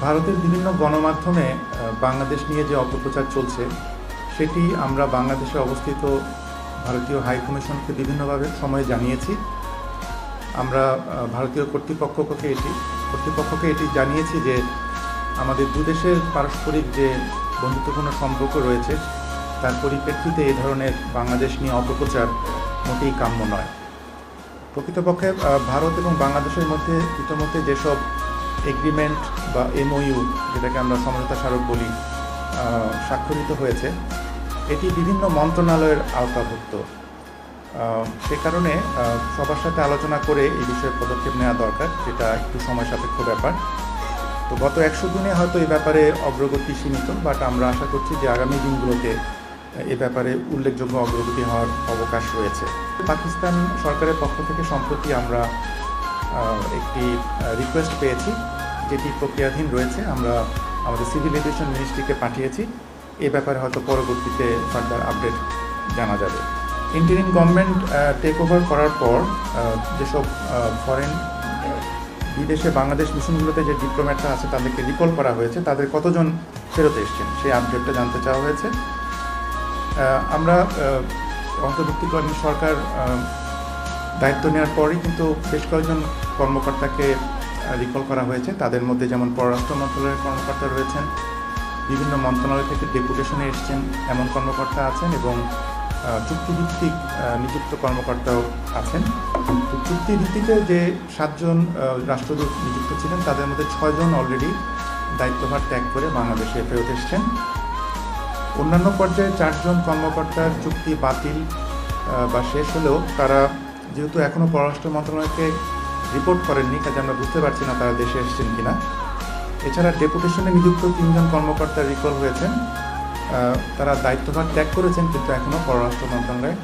ভারতের বিভিন্ন গণমাধ্যমে বাংলাদেশ নিয়ে যে অপপ্রচার চলছে সেটি আমরা বাংলাদেশে অবস্থিত ভারতীয় হাই কমিশনকে বিভিন্নভাবে সময়ে জানিয়েছি। আমরা ভারতীয় কর্তৃপক্ষকে এটি জানিয়েছি যে আমাদের দুদেশের পারস্পরিক যে বন্ধুত্বপূর্ণ সম্পর্ক রয়েছে তার পরিপ্রেক্ষিতে এই ধরনের বাংলাদেশ নিয়ে অপপ্রচার মোটেই কাম্য নয়। প্রকৃতপক্ষে ভারত এবং বাংলাদেশের মধ্যে ইতিমধ্যে যেসব এগ্রিমেন্ট বা MOU, যেটাকে আমরা সমঝোতা স্মারক বলি, স্বাক্ষরিত হয়েছে, এটি বিভিন্ন মন্ত্রণালয়ের আওতাভুক্ত। সে কারণে সবার সাথে আলোচনা করে এই বিষয়ে পদক্ষেপ নেওয়া দরকার, যেটা একটু সময় সাপেক্ষ ব্যাপার। তো গত 100 দিনে হয়তো এই ব্যাপারে অগ্রগতি সীমিত, বাট আমরা আশা করছি যে আগামী দিনগুলোতে এ ব্যাপারে উল্লেখযোগ্য অগ্রগতি হওয়ার অবকাশ রয়েছে। পাকিস্তান সরকারের পক্ষ থেকে সম্প্রতি আমরা একটি রিকোয়েস্ট পেয়েছি, যেটি প্রক্রিয়াধীন রয়েছে। আমরা আমাদের সিভিল এভিয়েশন মিনিস্ট্রিকে পাঠিয়েছি। এ ব্যাপারে হয়তো পরবর্তীতে ফার্দার আপডেট জানা যাবে। ইন্টারিম গভর্নমেন্ট টেক ওভার করার পর যেসব ফরেন বিদেশে বাংলাদেশ মিশনগুলোতে যে ডিপ্লোম্যাটরা আছে তাদেরকে রিকল করা হয়েছে, তাদের কতজন ফেরত এসছেন সেই আপডেটটা জানতে চাওয়া হয়েছে। আমরা অন্তর্বর্তীকালীন সরকার দায়িত্ব নেওয়ার পরই কিন্তু বেশ কয়েকজন কর্মকর্তাকে রিকল করা হয়েছে। তাদের মধ্যে যেমন পররাষ্ট্র মন্ত্রণালয়ের কর্মকর্তা রয়েছেন, বিভিন্ন মন্ত্রণালয় থেকে ডেপুটেশনে এসছেন এমন কর্মকর্তা আছেন, এবং চুক্তিভিত্তিক নিযুক্ত কর্মকর্তাও আছেন। চুক্তিভিত্তিতে যে 7 জন রাষ্ট্রদূত নিযুক্ত ছিলেন তাদের মধ্যে 6 জন অলরেডি দায়িত্বভার ত্যাগ করে বাংলাদেশে ফেরত এসছেন। অন্যান্য পর্যায়ে 4 জন কর্মকর্তার চুক্তি বাতিল বা শেষ হলেও তারা যেহেতু এখনও পররাষ্ট্র মন্ত্রণালয়কে রিপোর্ট করেননি, কাজে আমরা বুঝতে পারছি না তারা দেশে এসেছেন কিনা। এছাড়া ডেপুটেশনে নিযুক্ত 3 জন কর্মকর্তা রিকল হয়েছেন, তারা দায়িত্বভার ত্যাগ করেছেন কিন্তু এখনও পররাষ্ট্র মন্ত্রণালয়ে